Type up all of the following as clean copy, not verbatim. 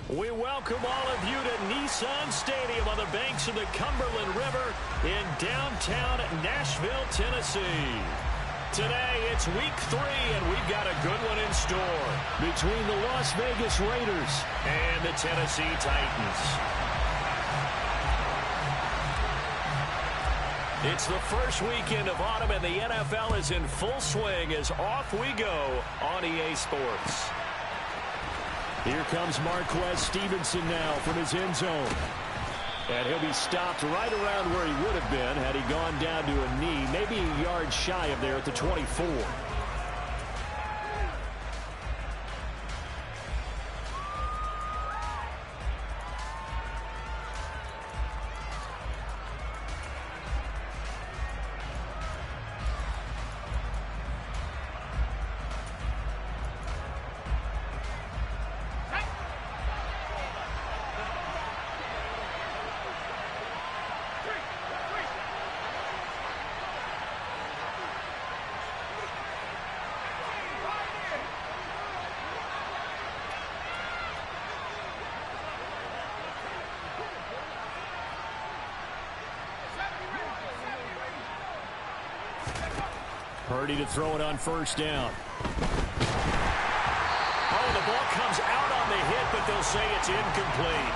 We welcome all of you to Nissan Stadium on the banks of the Cumberland River in downtown Nashville, Tennessee. Today, it's week 3, and we've got a good one in store between the Las Vegas Raiders and the Tennessee Titans. It's the first weekend of autumn, and the NFL is in full swing as off we go on EA Sports. Here comes Marquez Stevenson now from his end zone. And he'll be stopped right around where he would have been had he gone down to a knee, maybe a yard shy of there at the 24. Purdy to throw it on first down. Oh, the ball comes out on the hit, but they'll say it's incomplete.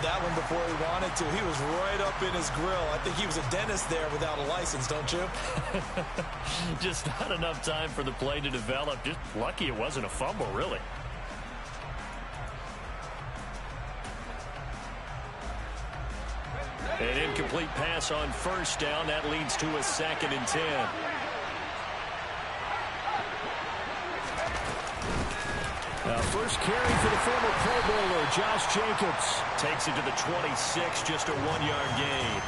That one before he wanted to. He was right up in his grill. I think he was a dentist there without a license, don't you? Just not enough time for the play to develop. Just lucky it wasn't a fumble, really. An incomplete pass on first down. That leads to a 2nd and 10. First carry for the former Pro Bowler, Josh Jacobs. Takes it to the 26, just a 1-yard gain.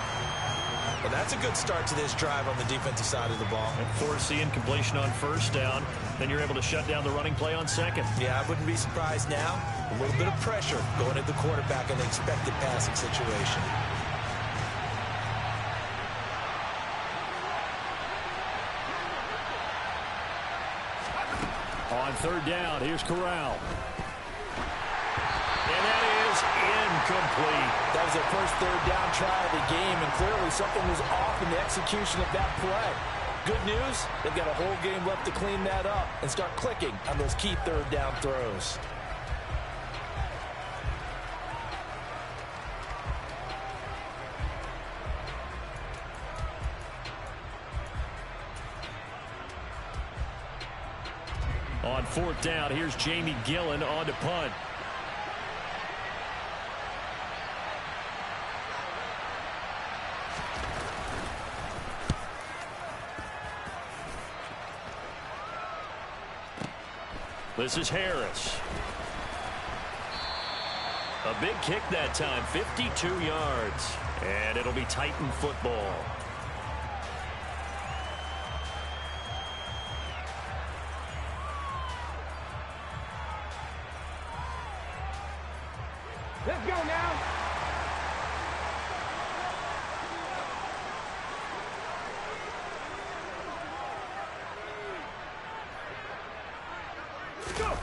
Well, that's a good start to this drive on the defensive side of the ball. And force the incompletion on first down. Then you're able to shut down the running play on second. Yeah, I wouldn't be surprised now. A little bit of pressure going at the quarterback in the expected passing situation. On third down, here's Corral. And that is incomplete. That was their first third down try of the game, and clearly something was off in the execution of that play. Good news, they've got a whole game left to clean that up and start clicking on those key third down throws. On fourth down, here's Jamie Gillen on to punt. This is Harris. A big kick that time, 52 yards. And it'll be Titan football. Let's go now. Go.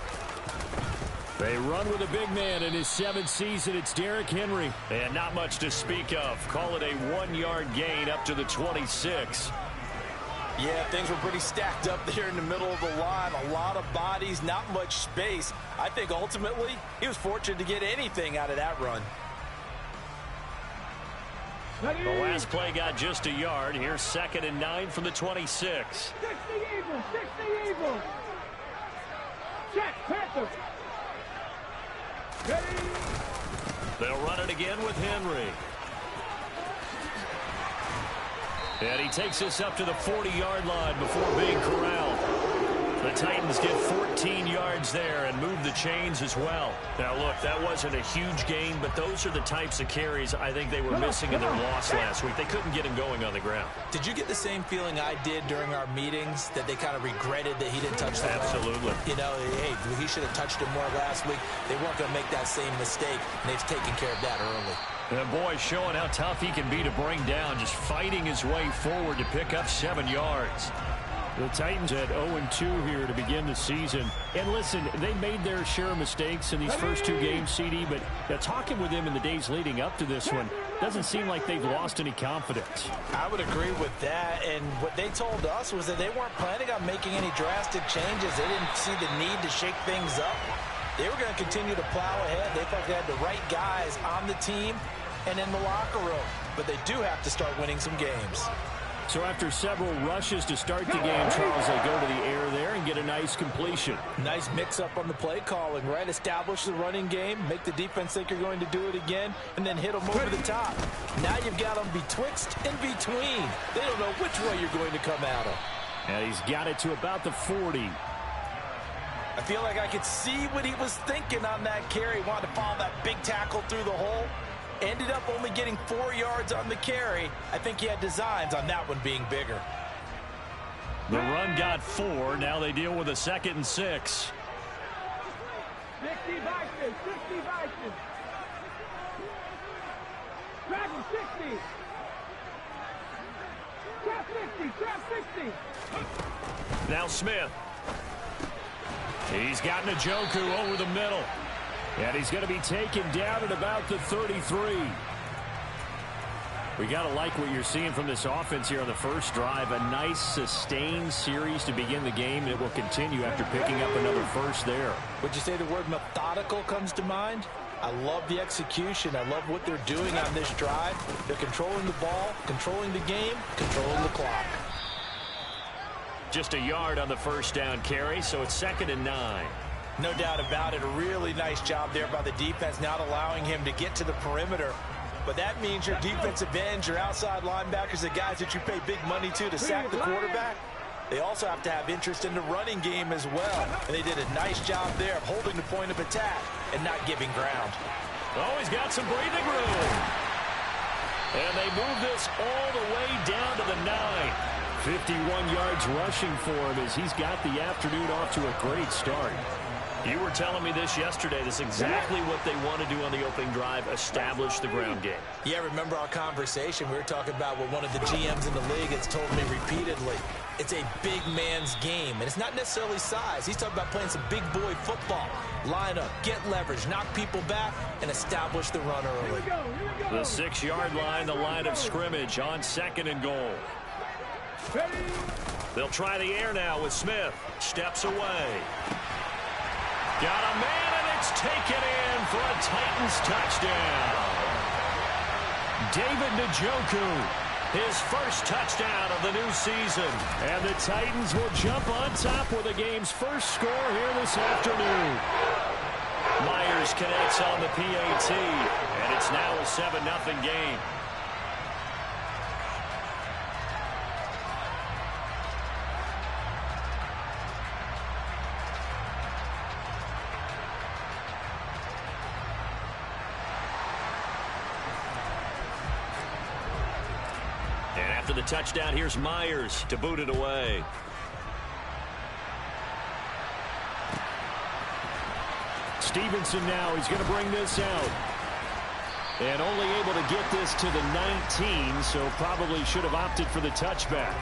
They run with a big man in his 7th season. It's Derrick Henry. And not much to speak of. Call it a 1-yard gain up to the 26. Yeah, things were pretty stacked up there in the middle of the line. A lot of bodies, not much space. I think ultimately he was fortunate to get anything out of that run. The last play got just a yard. Here's 2nd and 9 from the 26. 60 Eagles, 60 Eagles. Check, Panther. Ready. They'll run it again with Henry. And he takes us up to the 40-yard line before being corralled. The Titans get 14 yards there and move the chains as well. Now, look, that wasn't a huge gain, but those are the types of carries I think they were missing in their loss last week. They couldn't get him going on the ground. Did you get the same feeling I did during our meetings, that they kind of regretted that he didn't touch the ball? Absolutely. You know, hey, he should have touched it more last week. They weren't going to make that same mistake, and they've taken care of that early. And boy, showing how tough he can be to bring down, just fighting his way forward to pick up 7 yards. The Titans at 0-2 here to begin the season. And listen, they made their share of mistakes in these first 2 games, CD, but talking with them in the days leading up to this one, doesn't seem like they've lost any confidence. I would agree with that, and what they told us was that they weren't planning on making any drastic changes. They didn't see the need to shake things up. They were going to continue to plow ahead. They thought they had the right guys on the team and in the locker room, but they do have to start winning some games. So after several rushes to start the game, Charles, they go to the air there and get a nice completion. Nice mix-up on the play calling, right? Establish the running game, make the defense think you're going to do it again, and then hit them over the top. Now you've got them betwixt and between. They don't know which way you're going to come at them. And he's got it to about the 40. I feel like I could see what he was thinking on that carry. Wanted to follow that big tackle through the hole. Ended up only getting 4 yards on the carry. I think he had designs on that one being bigger. The run got 4. Now they deal with a 2nd and 6. 60 Vikings, 60 Vikings. Trap 60. Trap 60, trap 60. Now Smith. He's got Njoku over the middle. And he's going to be taken down at about the 33. We got to like what you're seeing from this offense here on the first drive. A nice sustained series to begin the game, and it will continue after picking up another first there. Would you say the word methodical comes to mind? I love the execution. I love what they're doing on this drive. They're controlling the ball, controlling the game, controlling the clock. Just a yard on the first down carry, so it's 2nd and 9. No doubt about it. A really nice job there by the defense, not allowing him to get to the perimeter. But that means your defensive ends, your outside linebackers, the guys that you pay big money to sack the quarterback, they also have to have interest in the running game as well. And they did a nice job there of holding the point of attack and not giving ground. Oh, he's got some breathing room. And they move this all the way down to the 9. 51 yards rushing for him as he's got the afternoon off to a great start. You were telling me this yesterday. This is exactly what they want to do on the opening drive, establish the ground game. Yeah, remember our conversation. We were talking about what one of the GMs in the league has told me repeatedly. It's a big man's game, and it's not necessarily size. He's talking about playing some big boy football. Line up, get leverage, knock people back, and establish the run early. The 6-yard line, the line of scrimmage on 2nd and goal. They'll try the air now with Smith. Steps away. Got a man, and it's taken in for a Titans touchdown. David Njoku, his first touchdown of the new season. And the Titans will jump on top with the game's first score here this afternoon. Myers connects on the PAT, and it's now a 7-0 game. After the touchdown, here's Myers to boot it away. Stevenson now, he's going to bring this out. And only able to get this to the 19, so probably should have opted for the touchback.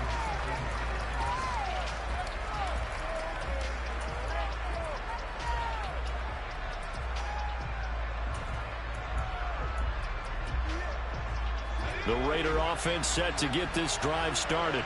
The Raider offense set to get this drive started.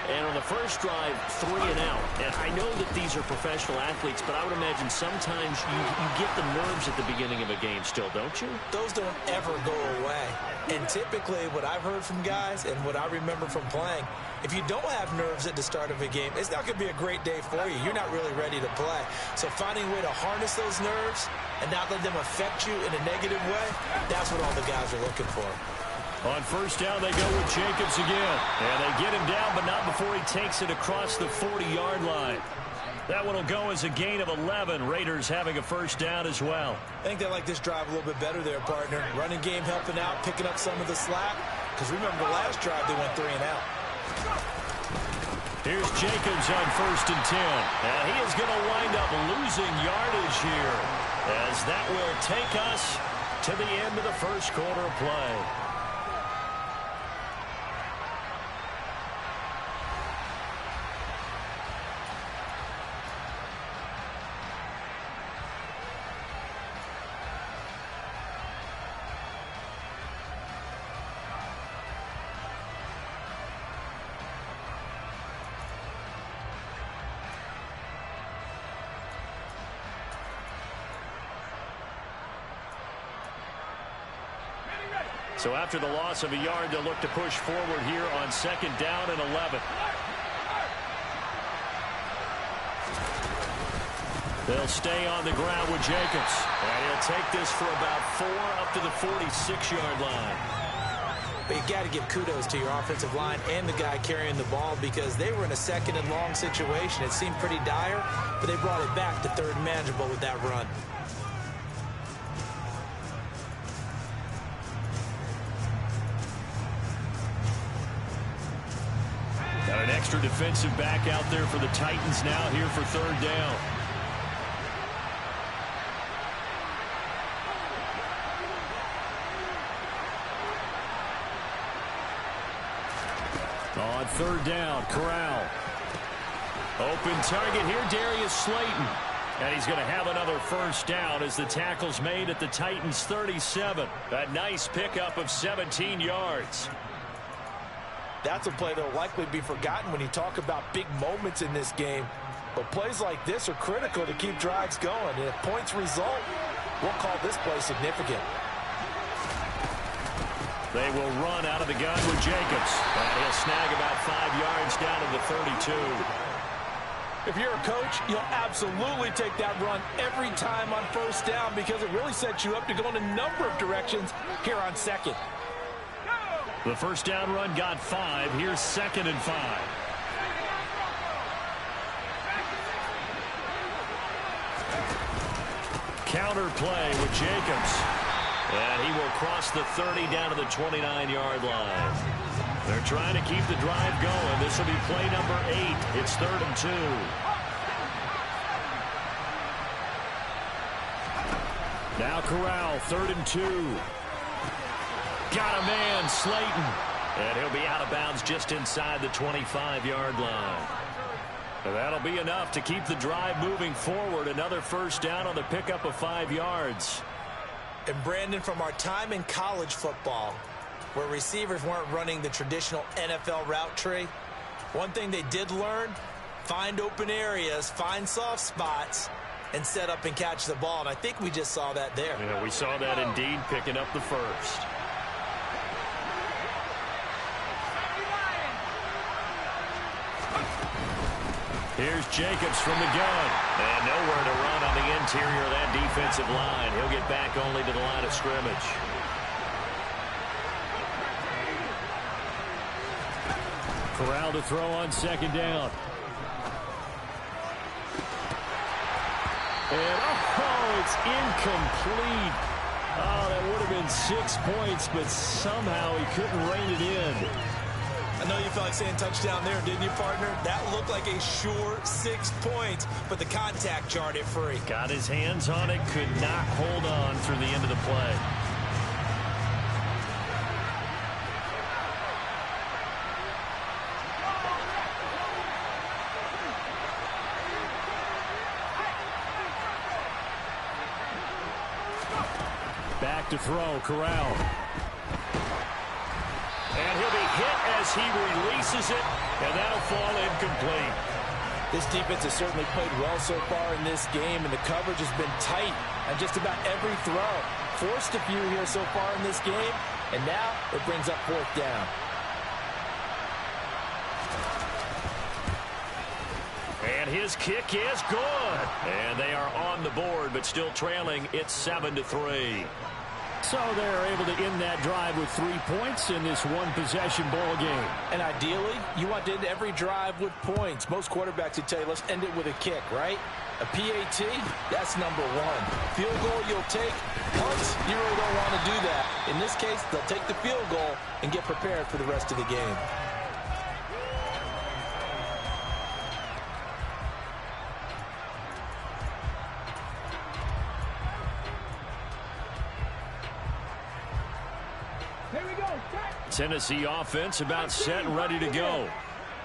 And on the first drive, 3 and out. And I know that these are professional athletes, but I would imagine sometimes you get the nerves at the beginning of a game still, don't you? Those don't ever go away. And typically what I've heard from guys and what I remember from playing, if you don't have nerves at the start of a game, it's not going to be a great day for you. You're not really ready to play. So finding a way to harness those nerves and not let them affect you in a negative way, that's what all the guys are looking for. On first down, they go with Jacobs again. And they get him down, but not before he takes it across the 40-yard line. That one will go as a gain of 11. Raiders having a first down as well. I think they like this drive a little bit better there, partner. Running game helping out, picking up some of the slack. Because remember, the last drive they went 3 and out. Here's Jacobs on first and 10. And he is going to wind up losing yardage here, as that will take us to the end of the first quarter of play. So after the loss of a yard, they'll look to push forward here on second down and 11. They'll stay on the ground with Jacobs. And he'll take this for about 4 up to the 46-yard line. But you got to give kudos to your offensive line and the guy carrying the ball, because they were in a second and long situation. It seemed pretty dire, but they brought it back to third and manageable with that run. Got an extra defensive back out there for the Titans now here for third down. On third down, Corral. Open target here, Darius Slayton. And he's going to have another first down as the tackle's made at the Titans' 37. A nice pickup of 17 yards. That's a play that will likely be forgotten when you talk about big moments in this game. But plays like this are critical to keep drives going. And if points result, we'll call this play significant. They will run out of the gun with Jacobs. And he'll snag about 5 yards down to the 32. If you're a coach, you'll absolutely take that run every time on first down, because it really sets you up to go in a number of directions here on second. The first down run got 5. Here's second and 5. Counter play with Jacobs. And he will cross the 30 down to the 29-yard line. They're trying to keep the drive going. This will be play number 8. It's 3rd and 2. Now Corral, 3rd and 2. Got a man, Slayton. And he'll be out of bounds just inside the 25-yard line. And that'll be enough to keep the drive moving forward. Another first down on the pickup of 5 yards. And Brandon, from our time in college football, where receivers weren't running the traditional NFL route tree, one thing they did learn: find open areas, find soft spots, and set up and catch the ball. And I think we just saw that there. Yeah, we saw that indeed, picking up the first. Here's Jacobs from the gun. And nowhere to run on the interior of that defensive line. He'll get back only to the line of scrimmage. Corral to throw on second down. And, oh, it's incomplete. Oh, that would have been 6 points, but somehow he couldn't rein it in. I know you felt like saying touchdown there, didn't you, partner? That looked like a sure 6 points, but the contact jarred it free. Got his hands on it, could not hold on through the end of the play. Back to throw, Corral. And he'll be hit as he releases it, and that'll fall incomplete. This defense has certainly played well so far in this game, and the coverage has been tight on just about every throw. Forced a few here so far in this game, and now it brings up 4th down. And his kick is good. And they are on the board, but still trailing. It's 7-3. So they're able to end that drive with 3 points in this one-possession ball game. And ideally, you want to end every drive with points. Most quarterbacks would tell you, let's end it with a kick, right? A PAT, that's number one. Field goal you'll take. Punts, you really don't want to do that. In this case, they'll take the field goal and get prepared for the rest of the game. Tennessee offense about set and ready to go.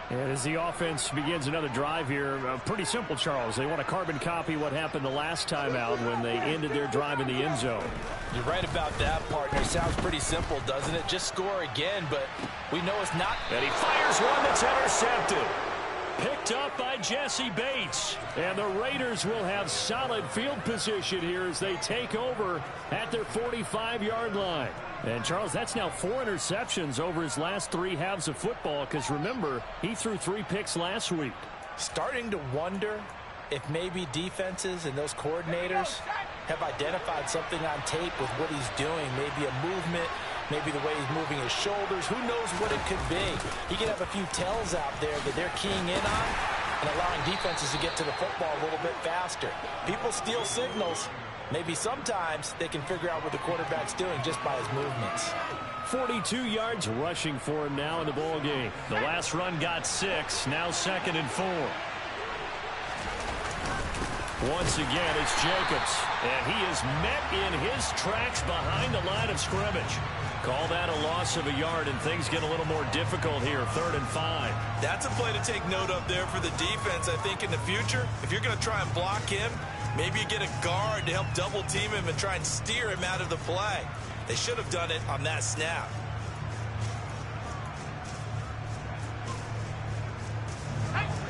And as the offense begins another drive here, pretty simple, Charles. They want to carbon copy what happened the last time out when they ended their drive in the end zone. You're right about that, partner. Sounds pretty simple, doesn't it? Just score again, but we know it's not. And he fires one that's intercepted. Picked up by Jesse Bates. And the Raiders will have solid field position here as they take over at their 45-yard line. And, Charles, that's now 4 interceptions over his last 3 halves of football because, remember, he threw 3 picks last week. Starting to wonder if maybe defenses and those coordinators have identified something on tape with what he's doing. Maybe a movement, maybe the way he's moving his shoulders. Who knows what it could be? He could have a few tells out there that they're keying in on and allowing defenses to get to the football a little bit faster. People steal signals. Maybe sometimes they can figure out what the quarterback's doing just by his movements. 42 yards rushing for him now in the ball game. The last run got 6, now 2nd and 4. Once again, it's Jacobs, and he is met in his tracks behind the line of scrimmage. Call that a loss of a yard, and things get a little more difficult here, 3rd and 5. That's a play to take note of there for the defense, I think, in the future. If you're going to try and block him, maybe you get a guard to help double team him and try and steer him out of the play. They should have done it on that snap.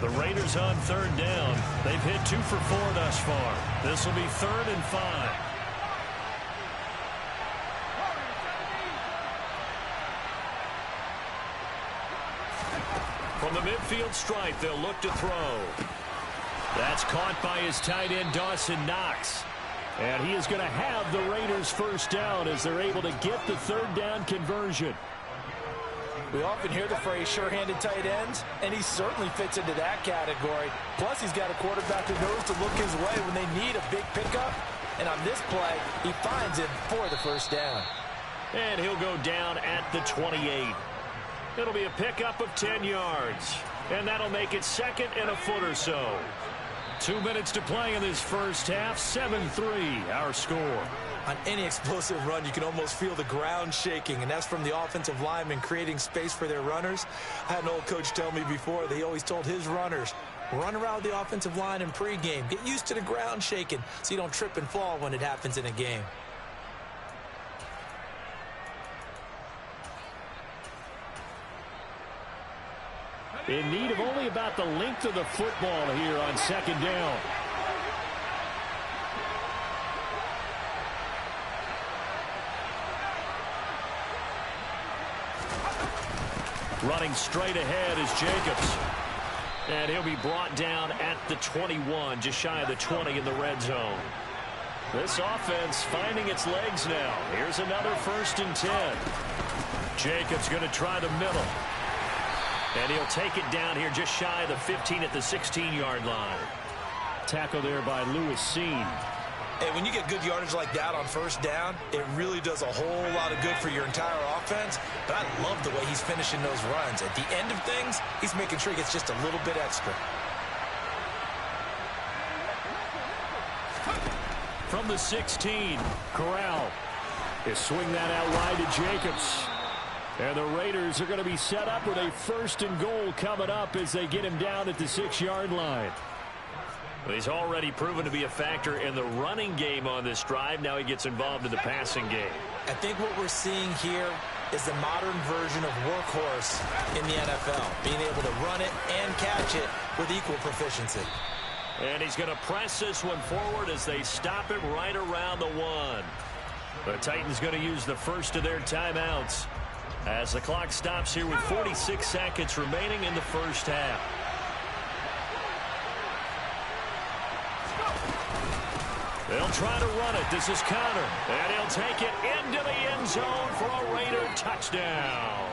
The Raiders on 3rd down. They've hit 2 for 4 thus far. This will be 3rd and 5. From the midfield stripe, they'll look to throw. That's caught by his tight end, Dawson Knox. And he is going to have the Raiders first down as they're able to get the 3rd down conversion. We often hear the phrase sure-handed tight ends, and he certainly fits into that category. Plus, he's got a quarterback who knows to look his way when they need a big pickup. And on this play, he finds it for the first down. And he'll go down at the 28. It'll be a pickup of 10 yards. And that'll make it 2nd and a foot or so. 2 minutes to play in this first half. 7-3, our score. On any explosive run, you can almost feel the ground shaking, and that's from the offensive linemen creating space for their runners. I had an old coach tell me before, they always told his runners, run around the offensive line in pregame. Get used to the ground shaking so you don't trip and fall when it happens in a game. In need of only about the length of the football here on 2nd down. Running straight ahead is Jacobs. And he'll be brought down at the 21, just shy of the 20 in the red zone. This offense finding its legs now. Here's another 1st and 10. Jacobs going to try the middle. And he'll take it down here just shy of the 15 at the 16-yard line. Tackle there by Lewis Seen. Hey, when you get good yardage like that on 1st down, it really does a whole lot of good for your entire offense. But I love the way he's finishing those runs. At the end of things, he's making sure he gets just a little bit extra. From the 16, Corral. They swing that out wide to Jacobs. And the Raiders are going to be set up with a 1st and goal coming up as they get him down at the 6-yard line. Well, he's already proven to be a factor in the running game on this drive. Now he gets involved in the passing game. I think what we're seeing here is the modern version of workhorse in the NFL, being able to run it and catch it with equal proficiency. And he's going to press this one forward as they stop him right around the 1. The Titans going to use the first of their timeouts as the clock stops here with 46 seconds remaining in the first half. They'll try to run it. This is Conner. And he'll take it into the end zone for a Raider touchdown.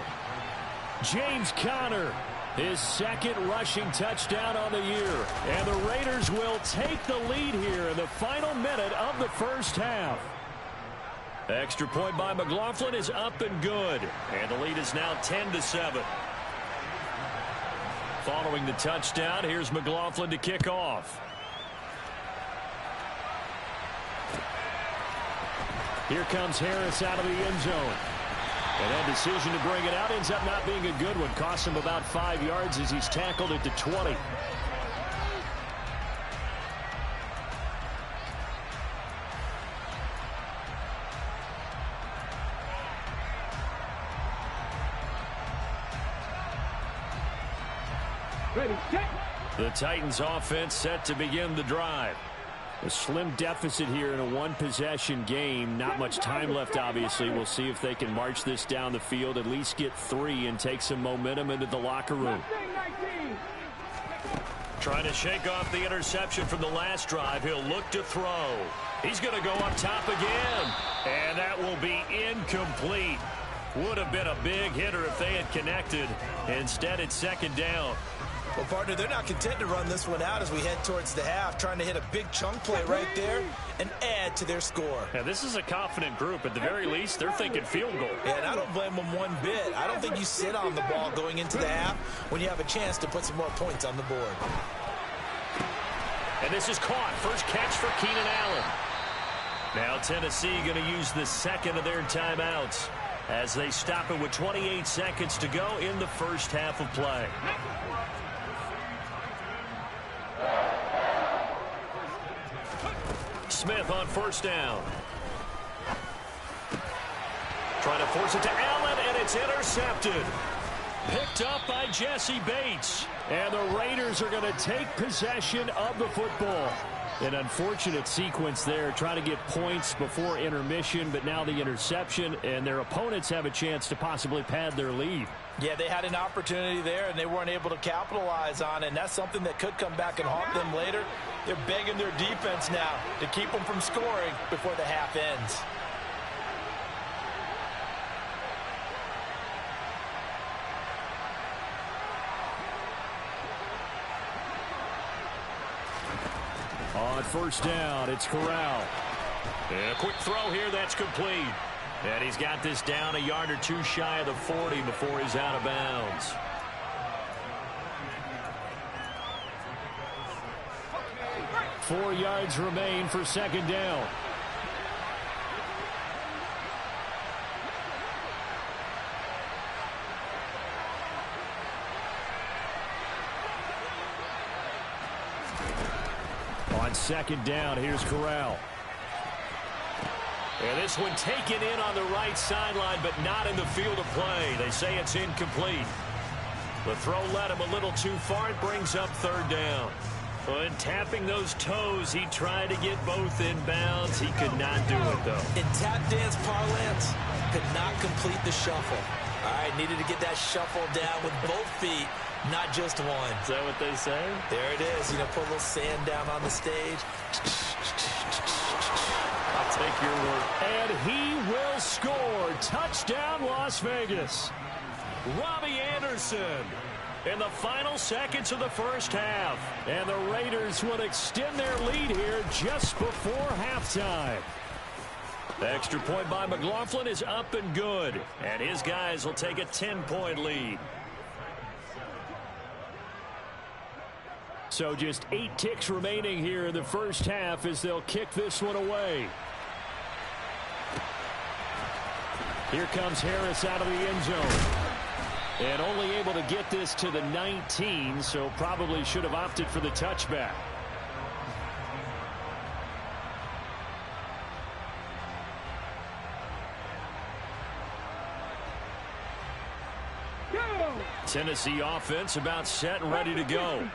James Conner, his second rushing touchdown on the year. And the Raiders will take the lead here in the final minute of the first half. Extra point by McLaughlin is up and good. And the lead is now 10-7. Following the touchdown, here's McLaughlin to kick off. Here comes Harris out of the end zone. And that decision to bring it out ends up not being a good one. Costs him about 5 yards as he's tackled at the 20. Ready, set. The Titans offense set to begin the drive. A slim deficit here in a one-possession game. Not much time left, obviously. We'll see if they can march this down the field, at least get 3 and take some momentum into the locker room. Trying to shake off the interception from the last drive. He'll look to throw. He's going to go up top again. And that will be incomplete. Would have been a big hitter if they had connected. Instead, it's second down. Well, partner, they're not content to run this one out as we head towards the half, trying to hit a big chunk play right there and add to their score. Now, this is a confident group. At the very least, they're thinking field goal. Yeah, and I don't blame them one bit. I don't think you sit on the ball going into the half when you have a chance to put some more points on the board. And this is caught. First catch for Keenan Allen. Now Tennessee going to use the second of their timeouts as they stop it with 28 seconds to go in the first half of play. Smith on first down. Trying to force it to Allen, and it's intercepted. Picked up by Jesse Bates. And the Raiders are going to take possession of the football. An unfortunate sequence there, trying to get points before intermission, but now the interception, and their opponents have a chance to possibly pad their lead. Yeah, they had an opportunity there, and they weren't able to capitalize on it, and that's something that could come back and haunt them later. They're begging their defense now to keep them from scoring before the half ends. On first down, it's Corral. And a quick throw here, that's complete. And he's got this down a yard or two shy of the 40 before he's out of bounds. Four yards remain for second down. On second down, here's Corral. And this one taken in on the right sideline, but not in the field of play. They say it's incomplete. The throw led him a little too far. It brings up third down. And tapping those toes, he tried to get both in bounds. He could not do it, though. In tap dance parlance, could not complete the shuffle. All right, needed to get that shuffle down with both feet, not just one. Is that what they say? There it is. You know, put a little sand down on the stage. I'll take your word. And he will score. Touchdown, Las Vegas. Robbie Anderson in the final seconds of the first half. And the Raiders will extend their lead here just before halftime. The extra point by McLaughlin is up and good. And his guys will take a 10-point lead. So just 8 ticks remaining here in the first half as they'll kick this one away. Here comes Harris out of the end zone. And only able to get this to the 19, so probably should have opted for the touchback. Tennessee offense about set and ready to go.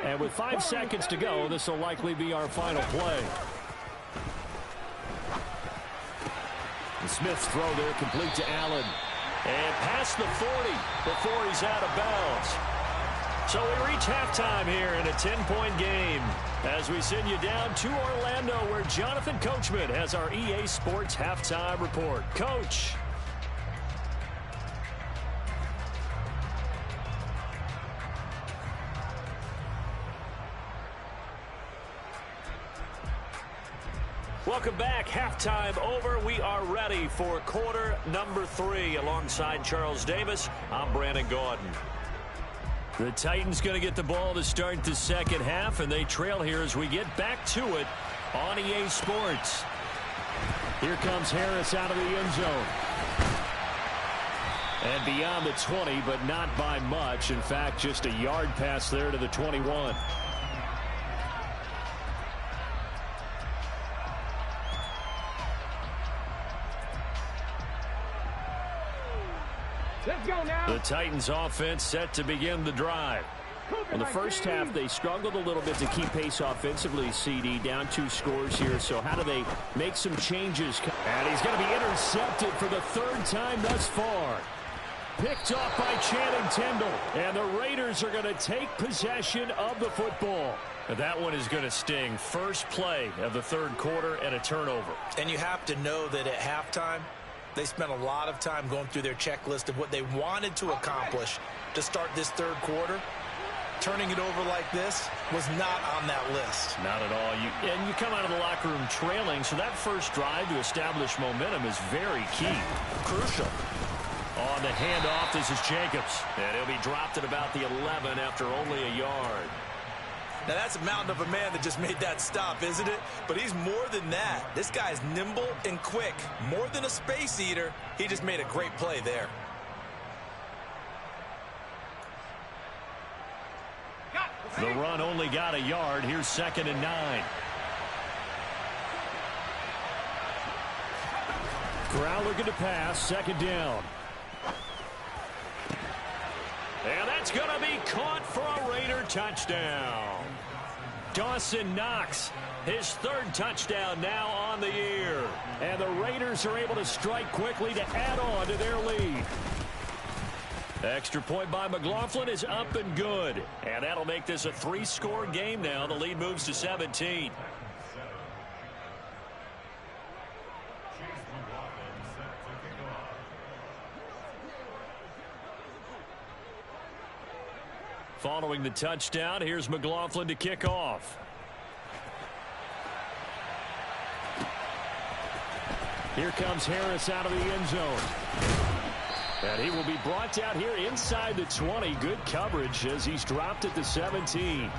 And with 5 seconds to go, this will likely be our final play. And Smith's throw there complete to Allen. And past the 40 before he's out of bounds. So we reach halftime here in a 10-point game as we send you down to Orlando, where Jonathan Coachman has our EA Sports halftime report. Coach. Welcome back. Halftime over. We are ready for quarter number 3. Alongside Charles Davis, I'm Brandon Gaudin. The Titans going to get the ball to start the second half, and they trail here as we get back to it on EA Sports. Here comes Harris out of the end zone. And beyond the 20, but not by much. In fact, just a yard pass there to the 21. Let's go now. The Titans offense set to begin the drive. In the first half, they struggled a little bit to keep pace offensively, CD, down 2 scores here. So how do they make some changes? And he's going to be intercepted for the 3rd time thus far. Picked off by Channing Tindall. And the Raiders are going to take possession of the football. And that one is going to sting. First play of the 3rd quarter and a turnover. And you have to know that at halftime, they spent a lot of time going through their checklist of what they wanted to accomplish to start this 3rd quarter. Turning it over like this was not on that list. Not at all. And you come out of the locker room trailing, so that first drive to establish momentum is very key. Crucial. On the handoff, this is Jacobs. And he'll be dropped at about the 11 after only a yard. Now, that's a mountain of a man that just made that stop, isn't it? But he's more than that. This guy's nimble and quick. More than a space eater, he just made a great play there. The run only got a yard. Here's 2nd and 9. Corral looking to pass. 2nd down. And that's going to be caught for a Raider touchdown. Dawson Knox, his 3rd touchdown now on the year. And the Raiders are able to strike quickly to add on to their lead. Extra point by McLaughlin is up and good. And that'll make this a 3-score game now. The lead moves to 17. Following the touchdown, here's McLaughlin to kick off. Here comes Harris out of the end zone. And he will be brought down here inside the 20. Good coverage as he's dropped at the 17.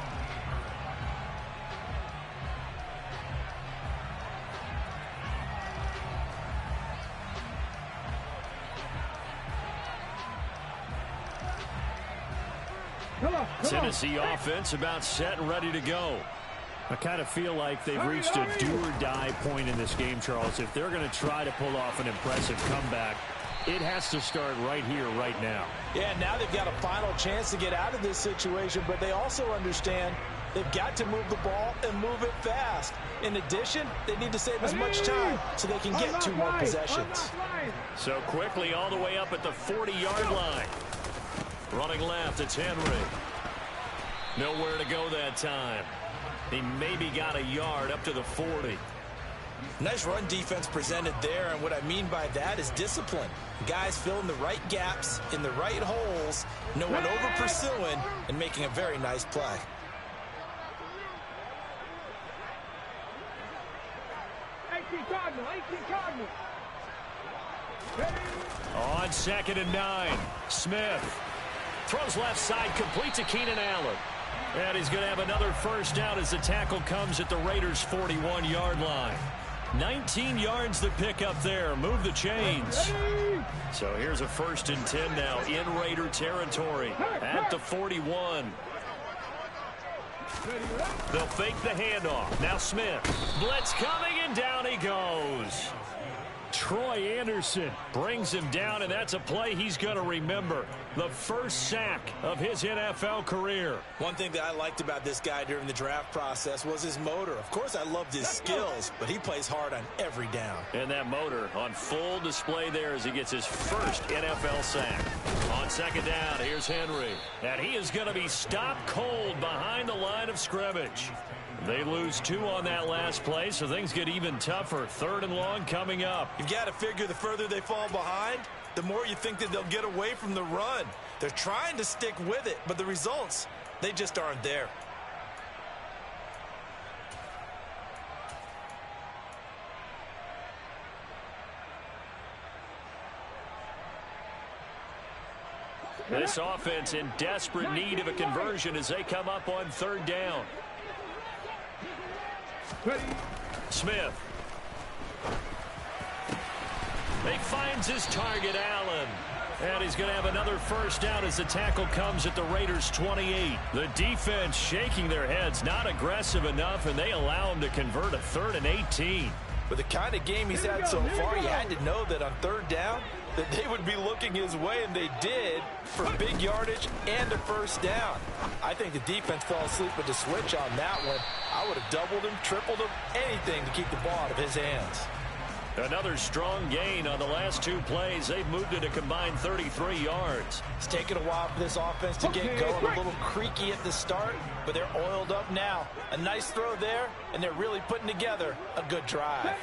Tennessee offense about set and ready to go. I kind of feel like they've reached a do-or-die point in this game, Charles. If they're going to try to pull off an impressive comeback, it has to start right here, right now. Yeah, now they've got a final chance to get out of this situation, but they also understand they've got to move the ball and move it fast. In addition, they need to save as much time so they can get 2 more possessions. So quickly all the way up at the 40-yard line. Running left, it's Henry. Nowhere to go that time. He maybe got a yard up to the 40. Nice run defense presented there, and what I mean by that is discipline. Guys filling the right gaps in the right holes, no one over pursuing, and making a very nice play. On 2nd and 9, Smith throws left side, complete to Keenan Allen. And he's going to have another first down as the tackle comes at the Raiders' 41-yard line. 19 yards to pick up there. Move the chains. So here's a 1st and 10 now in Raider territory at the 41. They'll fake the handoff. Now Smith. Blitz coming, and down he goes. Troy Anderson brings him down, and that's a play he's going to remember. The first sack of his NFL career. One thing that I liked about this guy during the draft process was his motor. Of course, I loved his skills, but he plays hard on every down. And that motor on full display there as he gets his first NFL sack. On second down, here's Henry. And he is going to be stopped cold behind the line of scrimmage. They lose 2 on that last play, so things get even tougher. 3rd and long coming up. You've got to figure the further they fall behind, the more you think that they'll get away from the run. They're trying to stick with it, but the results, they just aren't there. This offense in desperate need of a conversion as they come up on 3rd down. Smith. He finds his target, Allen. And he's going to have another first down as the tackle comes at the Raiders' 28. The defense shaking their heads, not aggressive enough, and they allow him to convert a 3rd and 18. With the kind of game he's had so far, you had to know that on 3rd down, that they would be looking his way, and they did, for big yardage and a first down. I think the defense fell asleep with the switch on that one. I would have doubled him, tripled him, anything to keep the ball out of his hands. Another strong gain on the last 2 plays. They've moved it a combined 33 yards. It's taken a while for this offense to get going. A little creaky at the start, but they're oiled up now. A nice throw there, and they're really putting together a good drive.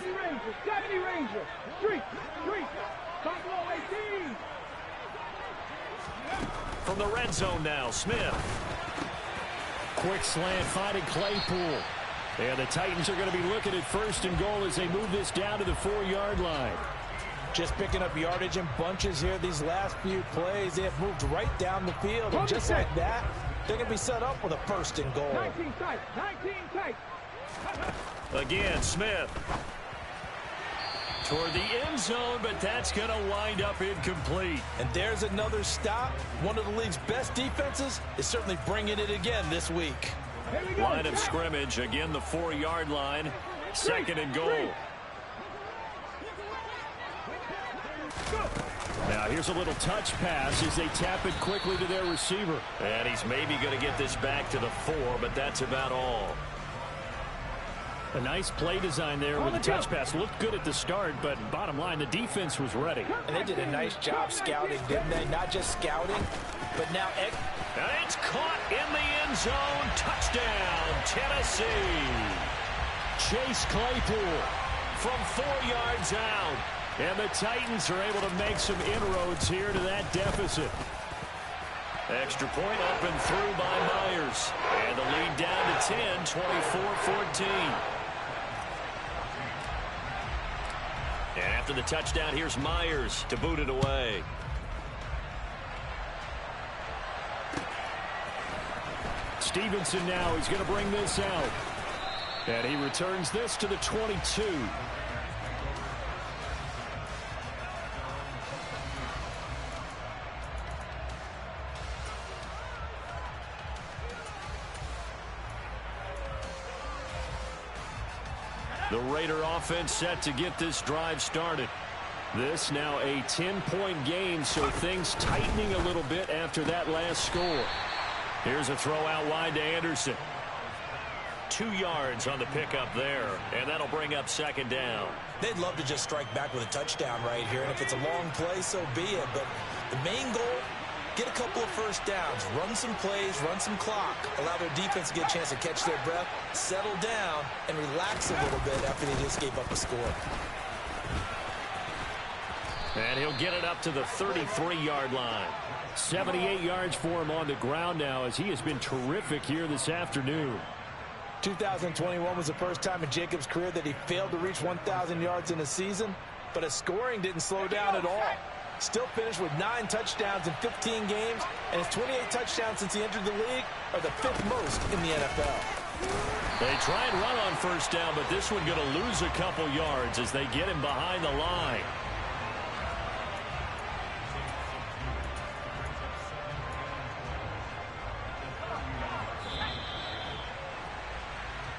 70 Ranger. Street. Top low 18. From the red zone now, Smith. Quick slant finding Claypool. And the Titans are going to be looking at 1st and goal as they move this down to the 4-yard line. Just picking up yardage in bunches here these last few plays. They have moved right down the field. And just like that, they're going to be set up with a 1st and goal. 19 tight. Again, Smith. Toward the end zone, but that's going to wind up incomplete. And there's another stop. One of the league's best defenses is certainly bringing it again this week. Line of scrimmage, again the 4-yard line. 2nd and goal. Now here's a little touch pass as they tap it quickly to their receiver. And he's maybe going to get this back to the 4, but that's about all. A nice play design there with the touch pass. Looked good at the start, but bottom line, the defense was ready. And they did a nice job scouting, didn't they? Not just scouting, but now... And it's caught in the end zone. Touchdown, Tennessee. Chase Claypool from 4 yards out. And the Titans are able to make some inroads here to that deficit. Extra point up and through by Myers. And the lead down to 10, 24-14. And after the touchdown, here's Myers to boot it away. Stevenson now, he's going to bring this out. And he returns this to the 22. The Raider offense set to get this drive started. This now a 10-point game, so things tightening a little bit after that last score. Here's a throw out wide to Anderson. 2 yards on the pickup there, and that'll bring up 2nd down. They'd love to just strike back with a touchdown right here, and if it's a long play, so be it. But the main goal, get a couple of first downs, run some plays, run some clock, allow their defense to get a chance to catch their breath, settle down, and relax a little bit after they just gave up a score. And he'll get it up to the 33-yard line. 78 yards for him on the ground now as he has been terrific here this afternoon. 2021 was the first time in Jacobs' career that he failed to reach 1,000 yards in a season, but his scoring didn't slow down at all. Still finished with 9 touchdowns in 15 games, and his 28 touchdowns since he entered the league are the 5th most in the NFL. They try and run on first down, but this one going to lose a couple yards as they get him behind the line.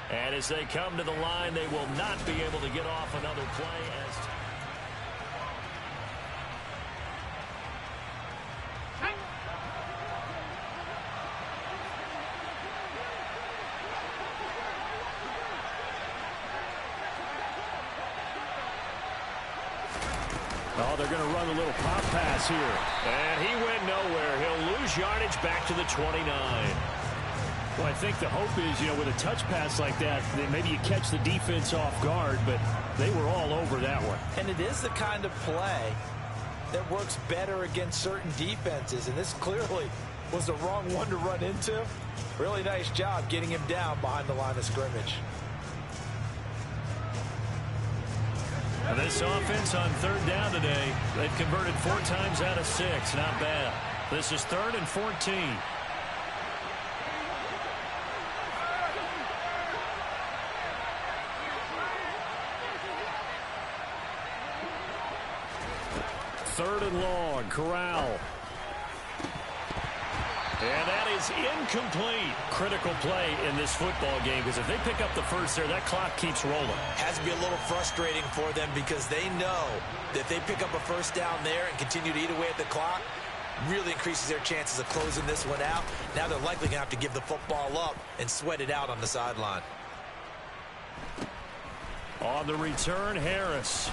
And as they come to the line, they will not be able to get off another play. Oh, they're going to run a little pop pass here. And he went nowhere. He'll lose yardage back to the 29. Well, I think the hope is, with a touch pass like that, then maybe you catch the defense off guard, but they were all over that one. And it is the kind of play that works better against certain defenses, and this clearly was the wrong one to run into. Really nice job getting him down behind the line of scrimmage. And this offense on third down today, they've converted 4 times out of 6. Not bad. This is 3rd and 14. Third and long, Corral. And that is incomplete. Critical play in this football game, because if they pick up the first there, that clock keeps rolling. Has to be a little frustrating for them, because they know that if they pick up a first down there and continue to eat away at the clock, really increases their chances of closing this one out. Now they're likely going to have to give the football up and sweat it out on the sideline. On the return, Harris.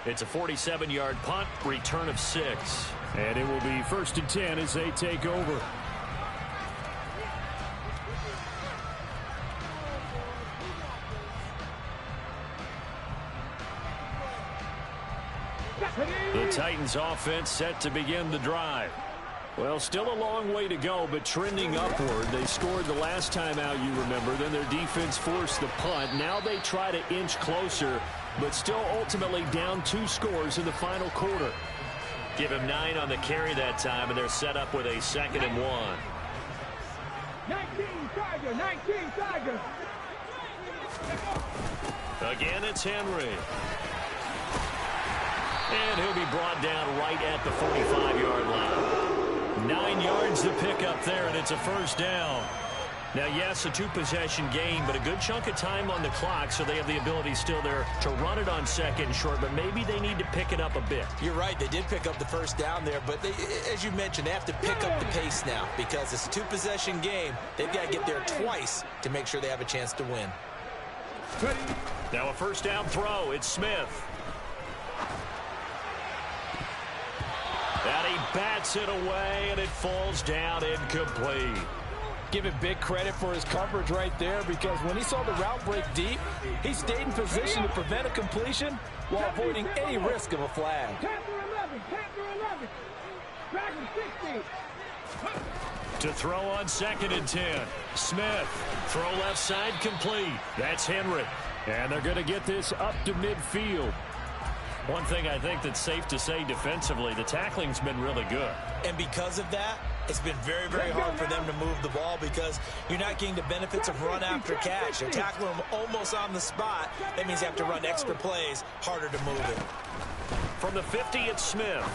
It's a 47-yard punt, return of 6. And it will be 1st and 10 as they take over. The Titans offense set to begin the drive. Well, still a long way to go, but trending upward. They scored the last time out, you remember. Then their defense forced the punt. Now they try to inch closer, but still ultimately down 2 scores in the final quarter. Give him 9 on the carry that time, and they're set up with a 2nd and 1. 19 Tiger, 19 Tiger. Again, it's Henry. And he'll be brought down right at the 45-yard line. 9 yards to pick up there, and it's a first down. Now, yes, a 2-possession game, but a good chunk of time on the clock, so they have the ability still there to run it on 2nd and short, but maybe they need to pick it up a bit. You're right. They did pick up the first down there, but they, as you mentioned, they have to pick up the pace now, because it's a 2-possession game. They've got to get there twice to make sure they have a chance to win. Now a first down throw. It's Smith. And he bats it away, and it falls down incomplete. Give him big credit for his coverage right there, because when he saw the route break deep, he stayed in position to prevent a completion while avoiding any risk of a flag. 10 through 11, 10 through 11. Dragon 60. To throw on 2nd and 10. Smith, throw left side complete. That's Henry. And they're going to get this up to midfield. One thing I think that's safe to say defensively, the tackling's been really good. And because of that, it's been very, very hard for them to move the ball, because you're not getting the benefits of run after catch. They're tackling them almost on the spot. That means you have to run extra plays, harder to move it. From the 50, it's Smith.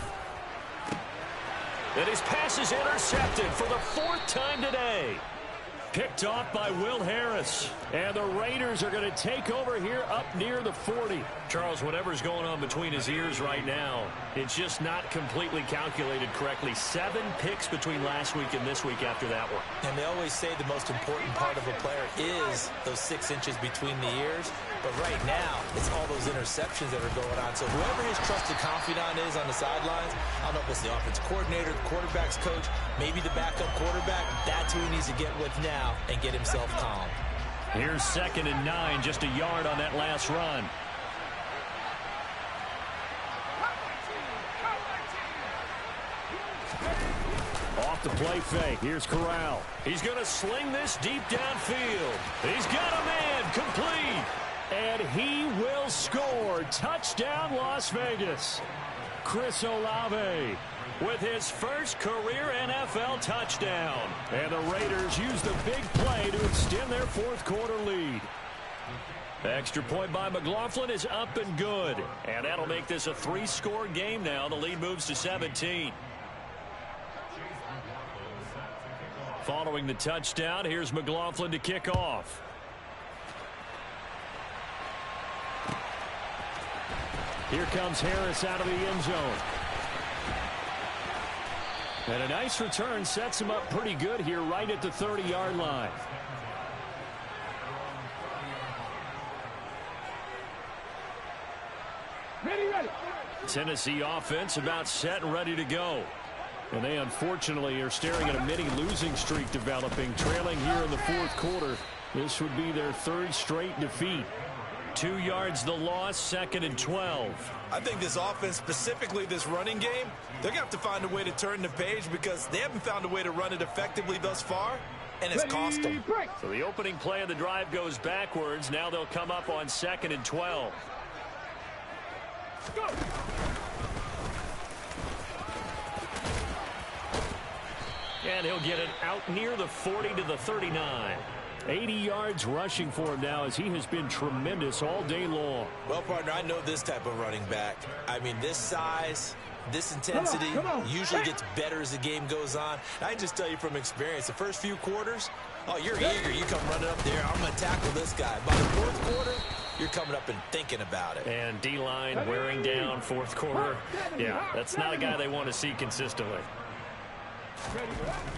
And his pass is intercepted for the 4th time today. Picked off by Will Harris. And the Raiders are going to take over here up near the 40. Charles, whatever's going on between his ears right now, it's just not completely calculated correctly. 7 picks between last week and this week after that one. And they always say the most important part of a player is those 6 inches between the ears. But right now, it's all those interceptions that are going on. So whoever his trusted confidant is on the sidelines, I don't know if it's the offense coordinator, the quarterback's coach, maybe the backup quarterback, that's who he needs to get with now and get himself calm. Here's 2nd and 9, just a yard on that last run. Off the play fake. Here's Corral. He's going to sling this deep downfield. He's got a man complete. And he will score. Touchdown, Las Vegas. Chris Olave with his first career NFL touchdown. And the Raiders use the big play to extend their 4th quarter lead. Extra point by McLaughlin is up and good. And that'll make this a 3-score game now. The lead moves to 17. Following the touchdown, here's McLaughlin to kick off. Here comes Harris out of the end zone. And a nice return sets him up pretty good here right at the 30-yard line. Ready. Tennessee offense about set and ready to go. And they unfortunately are staring at a mini losing streak developing, trailing here in the fourth quarter. This would be their third straight defeat. 2 yards the loss, 2nd and 12. I think this offense, specifically this running game, they're going to have to find a way to turn the page because they haven't found a way to run it effectively thus far, and it's cost them. So the opening play of the drive goes backwards. Now they'll come up on 2nd and 12. Go. And he'll get it out near the 40 to the 39. 80 yards rushing for him now as he has been tremendous all day long. Well, partner, I know this type of running back. I mean, this size, this intensity Come on. usually gets better as the game goes on. I just tell you from experience, the first few quarters, oh, you're eager. You come running up there, I'm going to tackle this guy. By the fourth quarter, you're coming up and thinking about it. And D-line wearing down fourth quarter. Yeah, that's not a guy they want to see consistently.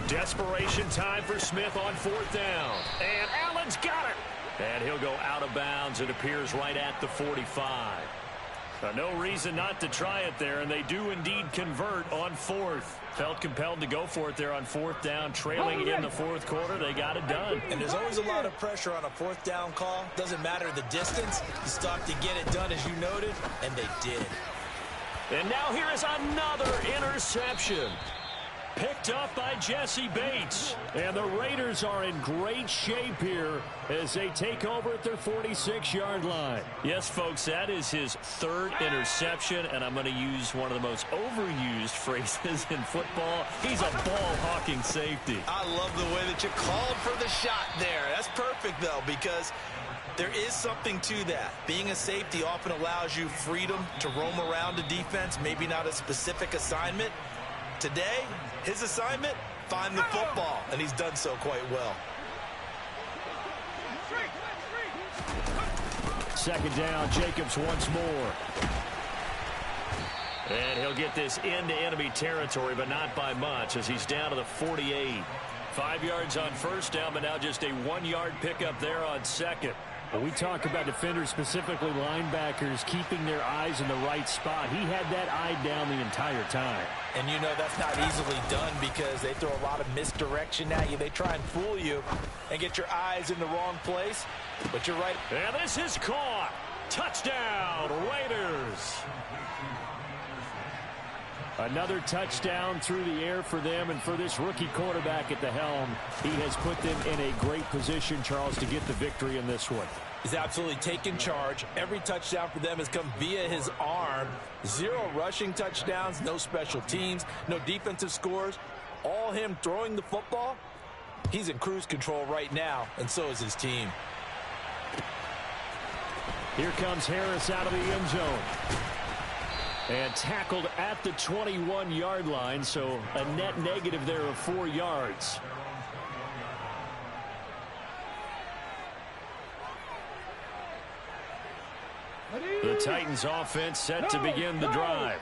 Desperation time for Smith on 4th down. And Allen's got it. And he'll go out of bounds. It appears right at the 45. No reason not to try it there, and they do indeed convert on 4th. Felt compelled to go for it there on 4th down, trailing in the fourth quarter. They got it done. And there's always a lot of pressure on a 4th down call. Doesn't matter the distance. You stop to get it done, as you noted, and they did. And now here is another interception. Picked up by Jesse Bates. And the Raiders are in great shape here as they take over at their 46-yard line. Yes, folks, that is his 3rd interception, and I'm going to use one of the most overused phrases in football. He's a ball-hawking safety. I love the way that you called for the shot there. That's perfect, though, because there is something to that. Being a safety often allows you freedom to roam around the defense, maybe not a specific assignment. Today, his assignment, find the football, and he's done so quite well. 2nd down, Jacobs once more. And he'll get this into enemy territory, but not by much as he's down to the 48. 5 yards on 1st down, but now just a 1-yard pickup there on 2nd. When we talk about defenders, specifically linebackers, keeping their eyes in the right spot, he had that eye down the entire time. And you know that's not easily done because they throw a lot of misdirection at you. They try and fool you and get your eyes in the wrong place. But you're right. And this is caught. Touchdown, Raiders. Another touchdown through the air for them, and for this rookie quarterback at the helm, he has put them in a great position, Charles, to get the victory in this one. He's absolutely taken charge. Every touchdown for them has come via his arm. 0 rushing touchdowns, no special teams, no defensive scores. All him throwing the football. He's in cruise control right now, and so is his team. Here comes Harris out of the end zone. And tackled at the 21-yard line, so a net negative there of 4 yards. The Titans offense set to begin the drive.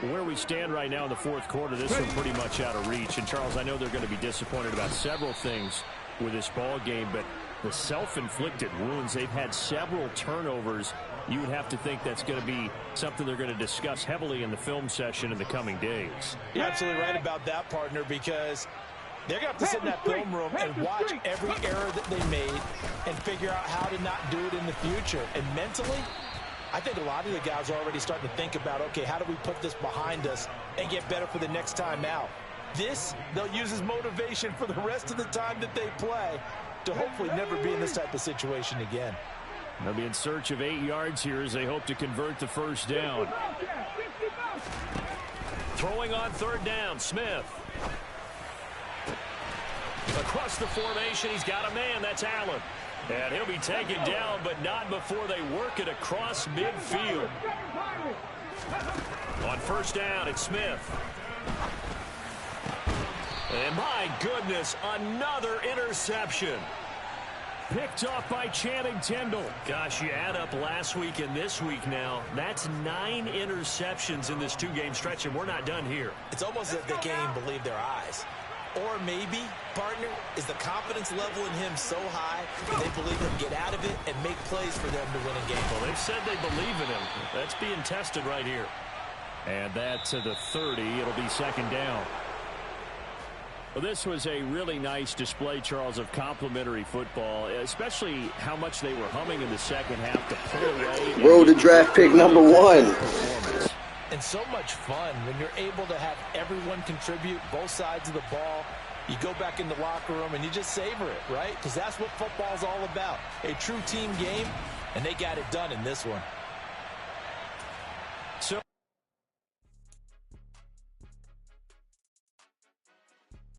Where we stand right now in the fourth quarter, this one pretty much out of reach. And, Charles, I know they're going to be disappointed about several things with this ball game, but the self-inflicted wounds, they've had several turnovers. You would have to think that's going to be something they're going to discuss heavily in the film session in the coming days. You're absolutely right about that, partner, because they're going to have to sit in that film room and watch every error that they made and figure out how to not do it in the future. And mentally, I think a lot of the guys are already starting to think about, okay, how do we put this behind us and get better for the next time out? This, they'll use as motivation for the rest of the time that they play to hopefully never be in this type of situation again. They'll be in search of 8 yards here as they hope to convert the 1st down. Throwing on 3rd down, Smith. Across the formation, he's got a man. That's Allen. And he'll be taken down, but not before they work it across midfield. On 1st down, it's Smith. And my goodness, another interception. Picked off by Channing Tindall. Gosh, you add up last week and this week now. That's 9 interceptions in this 2-game stretch, and we're not done here. It's almost as if they can't even believe their eyes. Or maybe, partner, is the confidence level in him so high that they believe he'll get out of it and make plays for them to win a game. Well, they've said they believe in him. That's being tested right here. And that to the 30. It'll be second down. Well, this was a really nice display, Charles, of complimentary football, especially how much they were humming in the second half to pull away. Road to draft pick number 1. And so much fun when you're able to have everyone contribute, both sides of the ball. You go back in the locker room and you just savor it, right? Because that's what football's all about. A true team game, and they got it done in this one.